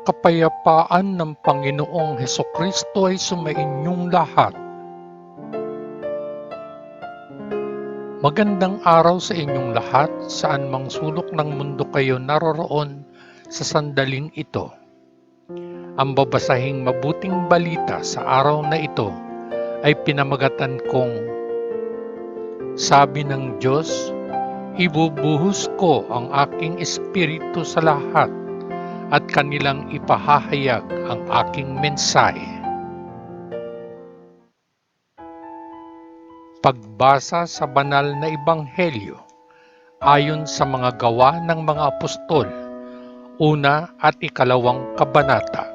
Kapayapaan ng Panginoong Hesukristo ay sumainyong lahat. Magandang araw sa inyong lahat, saan mang sulok ng mundo kayo naroroon sa sandaling ito. Ang babasahing mabuting balita sa araw na ito ay pinamagatan kong, sabi ng Diyos, ibubuhos ko ang aking espiritu sa lahat at kanilang ipahahayag ang aking mensahe. Pagbasa sa banal na ebanghelyo ayon sa mga gawa ng mga apostol, 1 at 2 kabanata.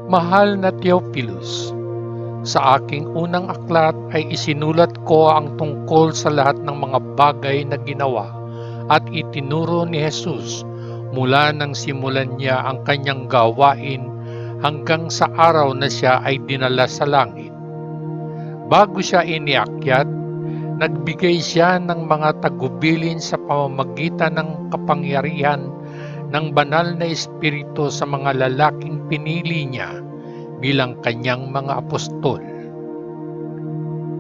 Mahal na Theophilus, sa aking unang aklat ay isinulat ko ang tungkol sa lahat ng mga bagay na ginawa at itinuro ni Jesus mula nang simulan niya ang kanyang gawain hanggang sa araw na siya ay dinala sa langit. Bago siya iniakyat, nagbigay siya ng mga tagubilin sa pamamagitan ng kapangyarihan ng banal na espiritu sa mga lalaking pinili niya bilang kanyang mga apostol.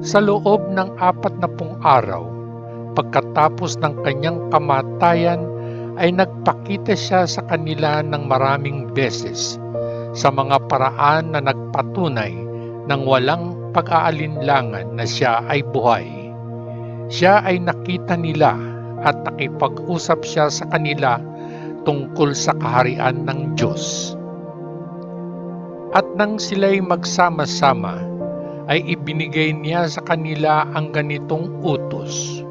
Sa loob ng 40 araw, pagkatapos ng kanyang kamatayan, ay nagpakita siya sa kanila ng maraming beses sa mga paraan na nagpatunay ng walang pag-aalinlangan na siya ay buhay. Siya ay nakita nila at nakipag-usap siya sa kanila tungkol sa kaharian ng Diyos. At nang sila'y magsama-sama, ay ibinigay niya sa kanila ang ganitong utos: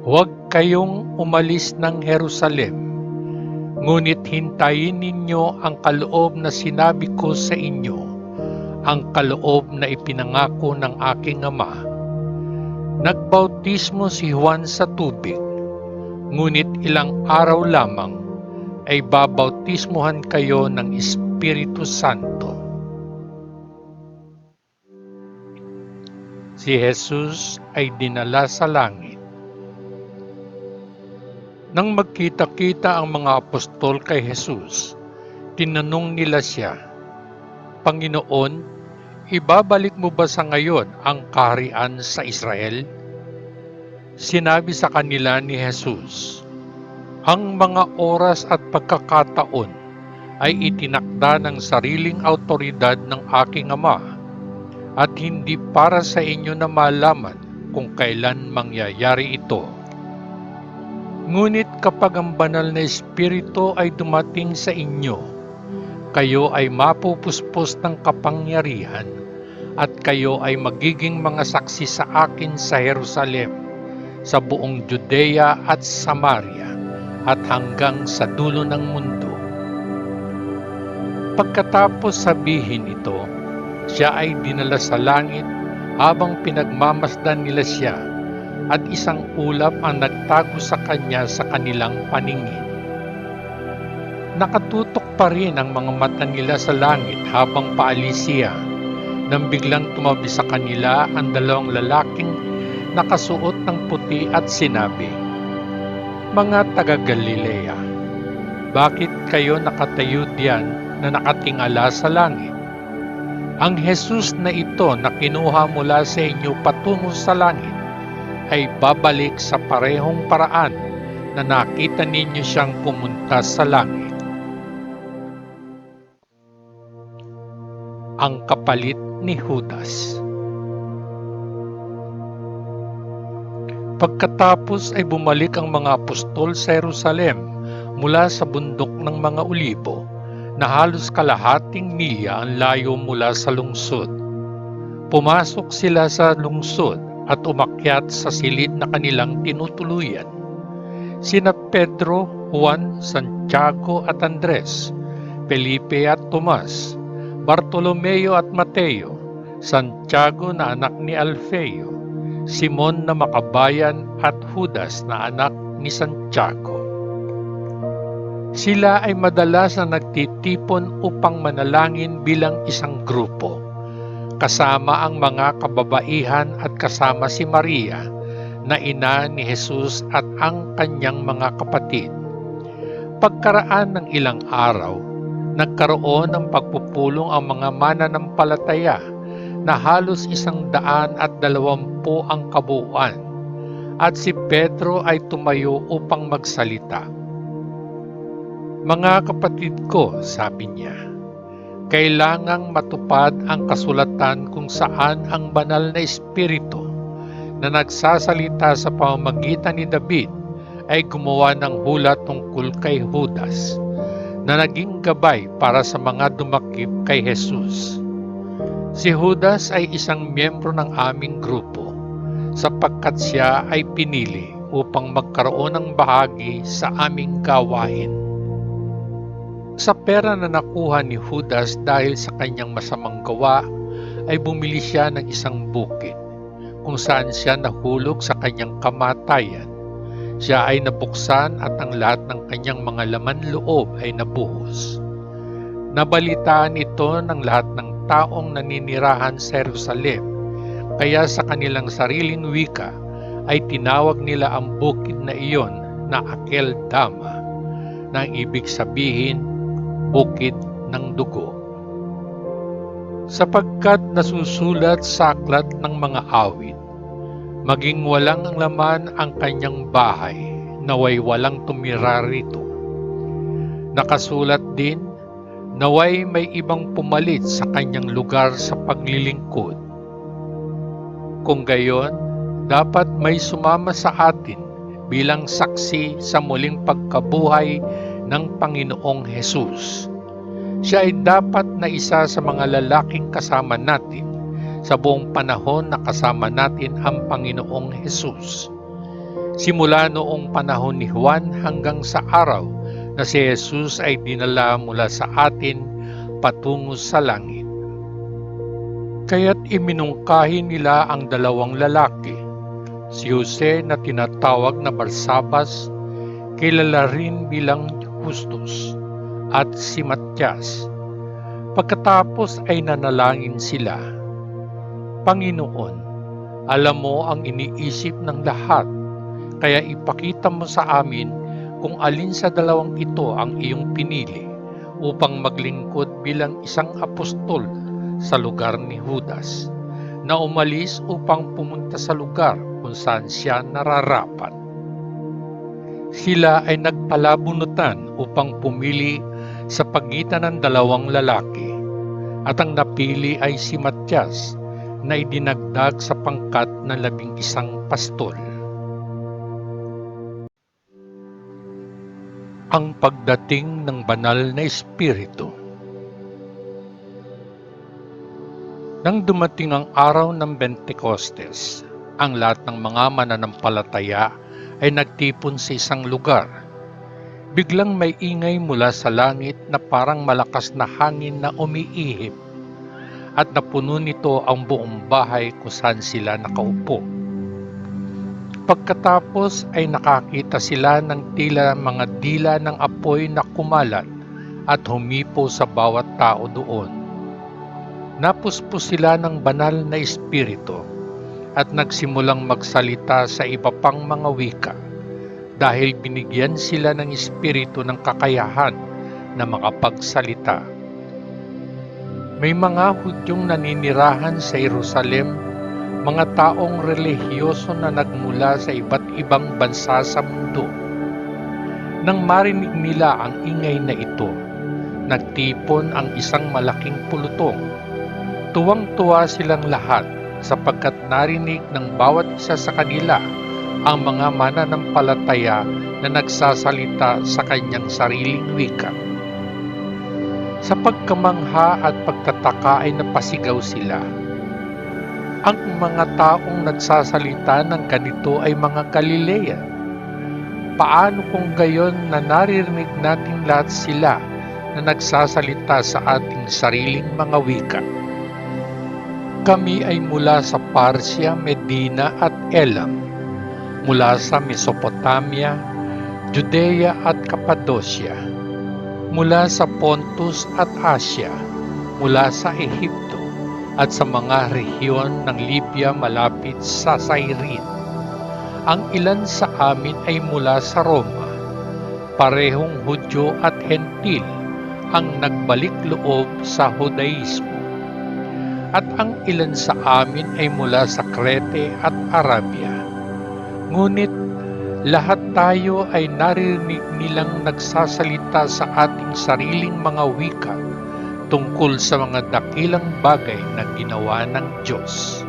huwag kayong umalis ng Jerusalem, ngunit hintayin ninyo ang kaloob na sinabi ko sa inyo, ang kaloob na ipinangako ng aking Ama. Nagbautismo si Juan sa tubig, ngunit ilang araw lamang ay babautismuhan kayo ng Espiritu Santo. Si Jesus ay dinala sa langit. Nang magkita-kita ang mga apostol kay Jesus, tinanong nila siya, Panginoon, ibabalik mo ba sa ngayon ang kaharian sa Israel? Sinabi sa kanila ni Jesus, ang mga oras at pagkakataon ay itinakda ng sariling autoridad ng aking Ama at hindi para sa inyo na malaman kung kailan mangyayari ito. Ngunit kapag ang banal na espiritu ay dumating sa inyo, kayo ay mapupuspos ng kapangyarihan at kayo ay magiging mga saksi sa akin sa Jerusalem, sa buong Judea at Samaria at hanggang sa dulo ng mundo. Pagkatapos sabihin ito, siya ay dinala sa langit habang pinagmamasdan nila siya, at isang ulap ang nagtago sa kanya sa kanilang paningin. Nakatutok pa rin ang mga mata nila sa langit habang paalis siya, nang biglang tumabi sa kanila ang dalawang lalaking nakasuot ng puti at sinabi, mga taga-Galilea, bakit kayo nakatayo diyan na nakatingala sa langit? Ang Jesus na ito na kinuha mula sa inyo patungo sa langit ay babalik sa parehong paraan na nakita ninyo siyang pumunta sa langit. Ang kapalit ni Judas. Pagkatapos ay bumalik ang mga apostol sa Jerusalem mula sa bundok ng mga Olibo, na halos kalahating milya ang layo mula sa lungsod. Pumasok sila sa lungsod at umakyat sa silid na kanilang tinutuluyan. Sina Pedro, Juan, Santiago at Andres, Felipe at Tomas, Bartolomeo at Mateo, Santiago na anak ni Alfeo, Simon na makabayan at Judas na anak ni Santiago. Sila ay madalas na nagtitipon upang manalangin bilang isang grupo, kasama ang mga kababaihan at kasama si Maria na ina ni Jesus at ang kanyang mga kapatid. Pagkaraan ng ilang araw, nagkaroon ng pagpupulong ang mga mananampalataya na halos 120 ang kabuuan, at si Pedro ay tumayo upang magsalita. "Mga kapatid ko," sabi niya, "kailangang matupad ang kasulatan kung saan ang banal na Espiritu na nagsasalita sa pamamagitan ni David ay gumawa ng hula tungkol kay Judas na naging gabay para sa mga dumakip kay Jesus. Si Judas ay isang miyembro ng aming grupo sapagkat siya ay pinili upang magkaroon ng bahagi sa aming gawain. Sa pera na nakuha ni Judas dahil sa kanyang masamang gawa ay bumili siya ng isang bukid kung saan siya nahulog sa kanyang kamatayan. Siya ay nabuksan at ang lahat ng kanyang mga laman loob ay nabuhos. Nabalitaan ito ng lahat ng taong naninirahan sa Jerusalem, kaya sa kanilang sariling wika ay tinawag nila ang bukid na iyon na Akeldama, na ang ibig sabihin, bukid ng dugo. Sapagkat nasusulat sa aklat ng mga awit, maging walang laman ang kanyang bahay, naway walang tumira rito. Nakasulat din, naway may ibang pumalit sa kanyang lugar sa paglilingkod. Kung gayon, dapat may sumama sa atin bilang saksi sa muling pagkabuhay ng Panginoong Hesus. Siya ay dapat na isa sa mga lalaking kasama natin sa buong panahon na kasama natin ang Panginoong Hesus. Simula noong panahon ni Juan hanggang sa araw na si Jesus ay dinala mula sa atin patungo sa langit. Kaya't iminungkahi nila ang 2 lalaki, si Jose na tinatawag na Barsabas, kilala rin bilang Justus, at si Matias. Pagkatapos ay nanalangin sila, "Panginoon, alam mo ang iniisip ng lahat, kaya ipakita mo sa amin kung alin sa 2 ito ang iyong pinili upang maglingkod bilang isang apostol sa lugar ni Judas, na umalis upang pumunta sa lugar kung saan siya nararapat." Sila ay nagpalabunutan upang pumili sa pagitan ng 2 lalaki, at ang napili ay si Matias, na idinagdag sa pangkat ng 11 pastol. Ang pagdating ng banal na Espiritu. Nang dumating ang araw ng Pentekostes, ang lahat ng mga mananampalataya ay nagtipon sa isang lugar. Biglang may ingay mula sa langit na parang malakas na hangin na umiihip, at napuno nito ang buong bahay kung saan sila nakaupo. Pagkatapos ay nakakita sila ng tila mga dila ng apoy na kumalat at humipo sa bawat tao doon. Napuspos sila ng banal na Espiritu at nagsimulang magsalita sa iba pang mga wika dahil binigyan sila ng Espiritu ng kakayahan na makapagsalita. May mga Hudyong naninirahan sa Jerusalem, mga taong relihiyoso na nagmula sa iba't ibang bansa sa mundo. Nang marinig nila ang ingay na ito, nagtipon ang isang malaking pulutong. Tuwang-tuwa silang lahat sapagkat narinig ng bawat isa sa kanila ang mga mananampalataya na nagsasalita sa kanyang sariling wika. Sa pagkamangha at pagtataka ay napasigaw sila. Ang mga taong nagsasalita ng ganito ay mga Galilea. Paano kung gayon na naririnig natin lahat sila na nagsasalita sa ating sariling mga wika? Kami ay mula sa Parsia, Medina at Elam, mula sa Mesopotamia, Judea at Cappadocia, mula sa Pontus at Asia, mula sa Ehipto, at sa mga rehiyon ng Libya malapit sa Cyrene, Ang ilan sa amin ay mula sa Roma, parehong Hudyo at Hentil ang nagbalik loob sa Judaismo. At ang ilan sa amin ay mula sa Crete at Arabia. Ngunit lahat tayo ay narinig nilang nagsasalita sa ating sariling mga wika tungkol sa mga dakilang bagay na ginawa ng Diyos.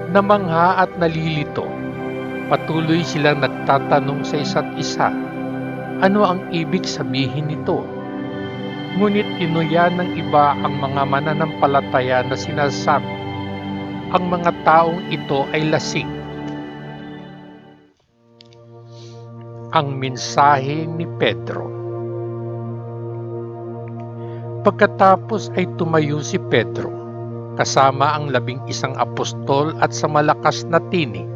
Namangha at nalilito, patuloy silang nagtatanong sa isa't isa, ano ang ibig sabihin nito? Ngunit tinuyan ng iba ang mga mananampalataya na sinasabi, ang mga taong ito ay lasing. Ang mensahe ni Pedro. Pagkatapos ay tumayo si Pedro, kasama ang 11 apostol at sa malakas na tinig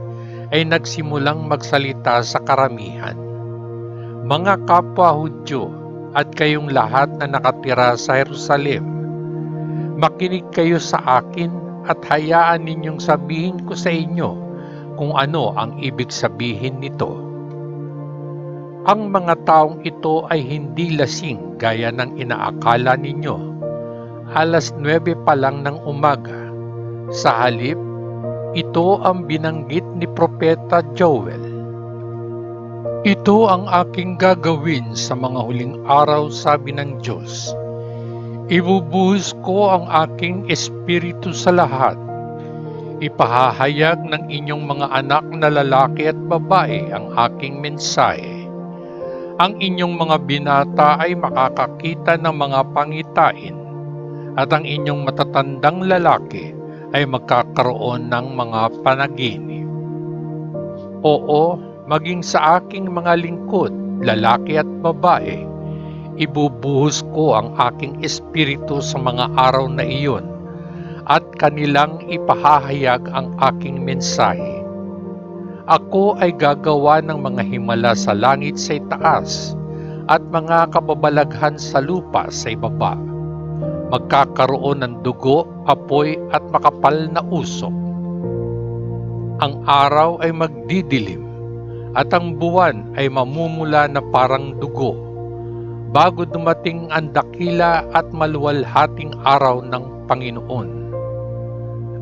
ay nagsimulang magsalita sa karamihan. Mga kapwa Hudyo at kayong lahat na nakatira sa Jerusalem, makinig kayo sa akin at hayaan ninyong sabihin ko sa inyo kung ano ang ibig sabihin nito. Ang mga taong ito ay hindi lasing gaya ng inaakala ninyo. 9:00 pa lang ng umaga. Sa halip, ito ang binanggit ni Propeta Joel. Ito ang aking gagawin sa mga huling araw, sabi ng Diyos. Ibubuhos ko ang aking espiritu sa lahat. Ipahahayag ng inyong mga anak na lalaki at babae ang aking mensahe. Ang inyong mga binata ay makakakita ng mga pangitain, at ang inyong matatandang lalaki ay magkakaroon ng mga panaginip. Oo, maging sa aking mga lingkod, lalaki at babae, ibubuhos ko ang aking espiritu sa mga araw na iyon, at kanilang ipahahayag ang aking mensahe. Ako ay gagawa ng mga himala sa langit sa itaas, at mga kababalaghan sa lupa sa ibaba. Magkakaroon ng dugo, apoy at makapal na usok. Ang araw ay magdidilim, at ang buwan ay mamumula na parang dugo, bago dumating ang dakila at maluwalhating araw ng Panginoon.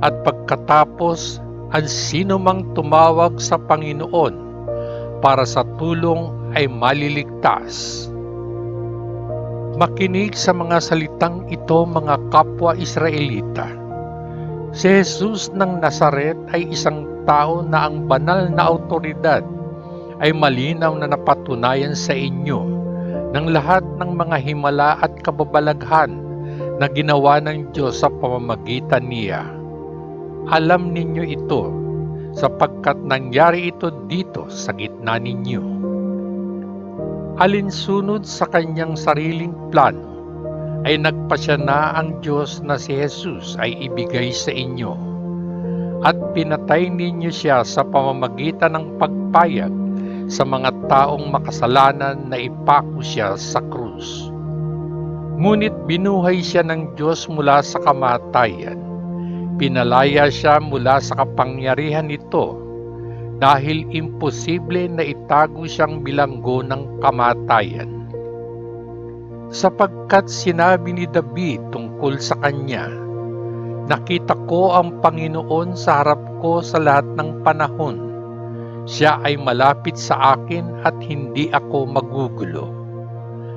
At pagkatapos, ang sino mang tumawag sa Panginoon para sa tulong ay maliligtas. Makinig sa mga salitang ito, mga kapwa Israelita. Si Jesus ng Nazaret ay isang tao na ang banal na awtoridad ay malinaw na napatunayan sa inyo ng lahat ng mga himala at kababalaghan na ginawa ng Diyos sa pamamagitan niya. Alam ninyo ito sapagkat nangyari ito dito sa gitna ninyo. Alinsunod sa kanyang sariling plano, ay nagpasya na ang Diyos na si Jesus ay ibigay sa inyo, at pinatay ninyo siya sa pamamagitan ng pagpayag sa mga taong makasalanan na ipako siya sa krus. Ngunit binuhay siya ng Diyos mula sa kamatayan. Pinalaya siya mula sa kapangyarihan nito, dahil imposible na itago siyang bilanggo ng kamatayan. Sapagkat sinabi ni David tungkol sa kanya, nakita ko ang Panginoon sa harap ko sa lahat ng panahon. Siya ay malapit sa akin at hindi ako magugulo.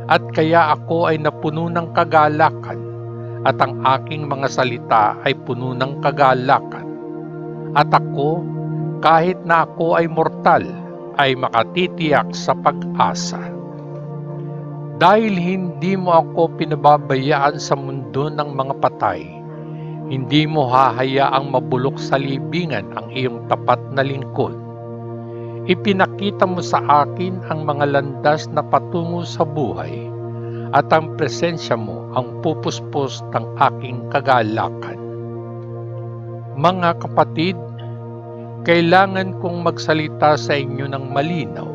At kaya ako ay napuno ng kagalakan, at ang aking mga salita ay puno ng kagalakan. At ako, kahit na ako ay mortal, ay makatitiyak sa pag-asa. Dahil hindi mo ako pinababayaan sa mundo ng mga patay, hindi mo hahayaang mabulok sa libingan ang iyong tapat na lingkod. Ipinakita mo sa akin ang mga landas na patungo sa buhay, at ang presensya mo ang pupuspos ng aking kagalakan. Mga kapatid, kailangan kong magsalita sa inyo ng malinaw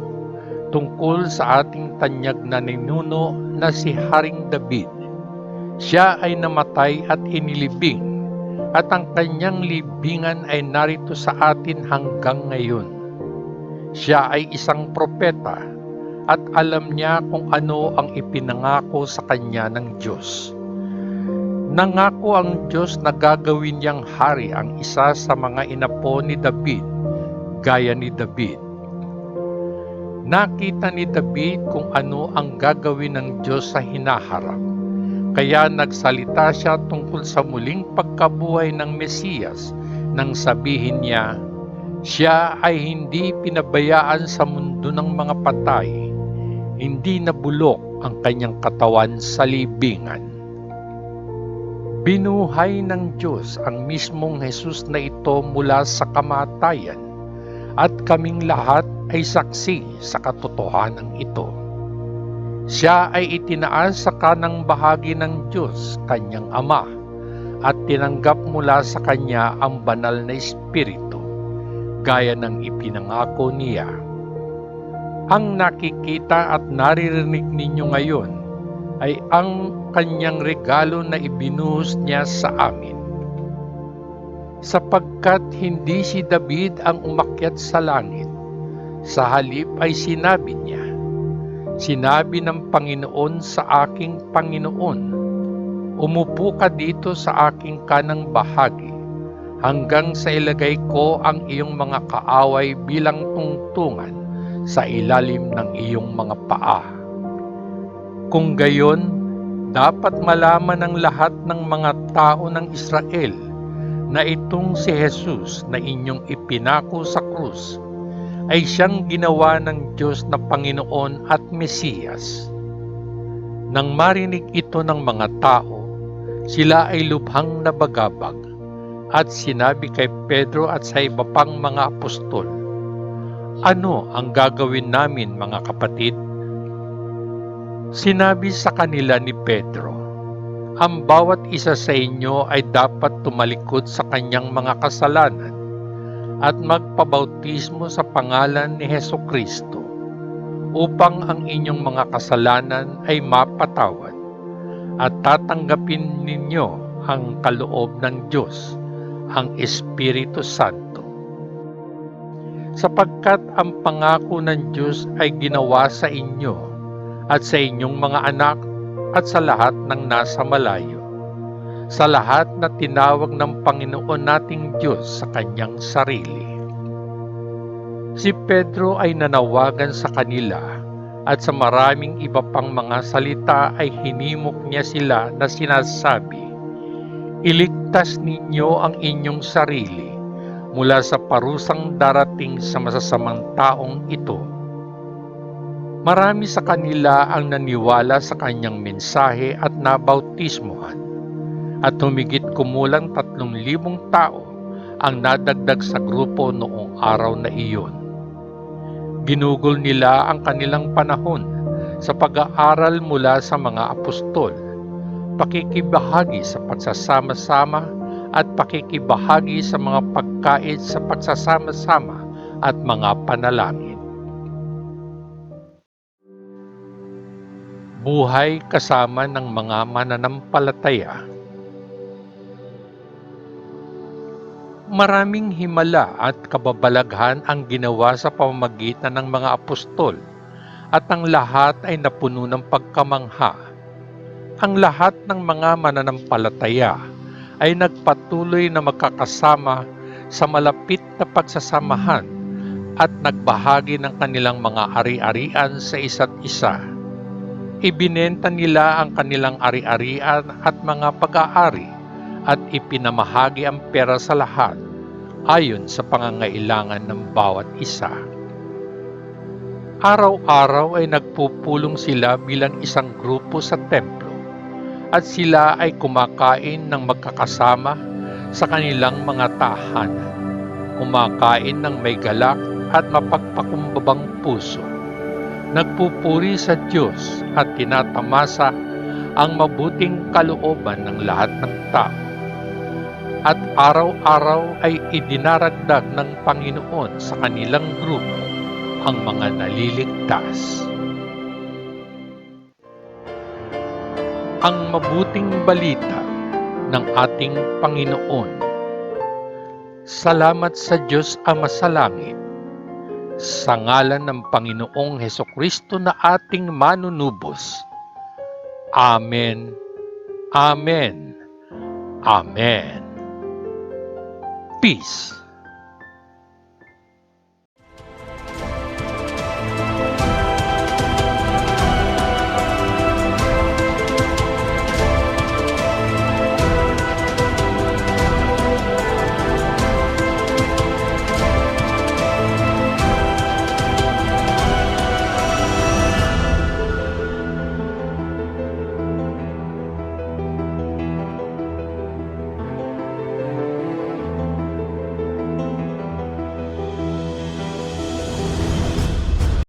tungkol sa ating tanyag na ninuno na si Haring David. Siya ay namatay at inilibing, at ang kanyang libingan ay narito sa atin hanggang ngayon. Siya ay isang propeta at alam niya kung ano ang ipinangako sa kanya ng Diyos. Nangako ang Diyos na gagawin niyang hari ang isa sa mga inapo ni David, gaya ni David. Nakita ni David kung ano ang gagawin ng Diyos sa hinaharap, kaya nagsalita siya tungkol sa muling pagkabuhay ng Mesiyas nang sabihin niya, siya ay hindi pinabayaan sa mundo ng mga patay, hindi nabulok ang kanyang katawan sa libingan. Binuhay ng Diyos ang mismong Jesus na ito mula sa kamatayan at kaming lahat ay saksi sa katotohanan ito. Siya ay itinaas sa kanang bahagi ng Diyos, kanyang Ama, at tinanggap mula sa Kanya ang banal na Espiritu, gaya ng ipinangako niya. Ang nakikita at naririnig ninyo ngayon ay ang kanyang regalo na ibinuhos niya sa amin. Sapagkat hindi si David ang umakyat sa langit, sa halip ay sinabi niya, sinabi ng Panginoon sa aking Panginoon, umupo ka dito sa aking kanang bahagi, hanggang sa ilagay ko ang iyong mga kaaway bilang tungtungan sa ilalim ng iyong mga paa. Kung gayon, dapat malaman ng lahat ng mga tao ng Israel na itong si Jesus na inyong ipinako sa krus ay siyang ginawa ng Diyos na Panginoon at Mesiyas. Nang marinig ito ng mga tao, sila ay lubhang nabagabag at sinabi kay Pedro at sa iba pang mga apostol, ano ang gagawin namin, mga kapatid? Sinabi sa kanila ni Pedro, ang bawat isa sa inyo ay dapat tumalikod sa kanyang mga kasalanan at magpabautismo sa pangalan ni Hesukristo upang ang inyong mga kasalanan ay mapatawad at tatanggapin ninyo ang kaloob ng Diyos, ang Espiritu Santo. Sapagkat ang pangako ng Diyos ay ginawa sa inyo at sa inyong mga anak at sa lahat ng nasa malayo, sa lahat na tinawag ng Panginoon nating Diyos sa kanyang sarili. Si Pedro ay nanawagan sa kanila at sa maraming iba pang mga salita ay hinimok niya sila na sinasabi, iligtas ninyo ang inyong sarili mula sa parusang darating sa masasamang taong ito. Marami sa kanila ang naniwala sa kanyang mensahe at nabautismuhan, at humigit kumulang 3,000 tao ang nadagdag sa grupo noong araw na iyon. Ginugol nila ang kanilang panahon sa pag-aaral mula sa mga apostol, pakikibahagi sa pagsasama-sama at pakikibahagi sa mga pagkain sa pagsasama-sama at mga panalangin. Buhay kasama ng mga mananampalataya. Maraming himala at kababalaghan ang ginawa sa pamamagitan ng mga apostol at ang lahat ay napuno ng pagkamangha. Ang lahat ng mga mananampalataya ay nagpatuloy na magkakasama sa malapit na pagsasamahan at nagbahagi ng kanilang mga ari-arian sa isa't isa. Ibinenta nila ang kanilang ari-arian at mga pag-aari at ipinamahagi ang pera sa lahat ayon sa pangangailangan ng bawat isa. Araw-araw ay nagpupulong sila bilang isang grupo sa templo at sila ay kumakain ng magkakasama sa kanilang mga tahanan, kumakain ng may galak at mapagpakumbabang puso. Nagpupuri sa Diyos at tinatamasa ang mabuting kalooban ng lahat ng tao. At araw-araw ay idinaragdag ng Panginoon sa kanilang grupo ang mga naliligtas. Ang mabuting balita ng ating Panginoon. Salamat sa Diyos Ama sa langit, sa ngalan ng Panginoong Hesukristo na ating manunubos. Amen. Amen. Amen. Peace.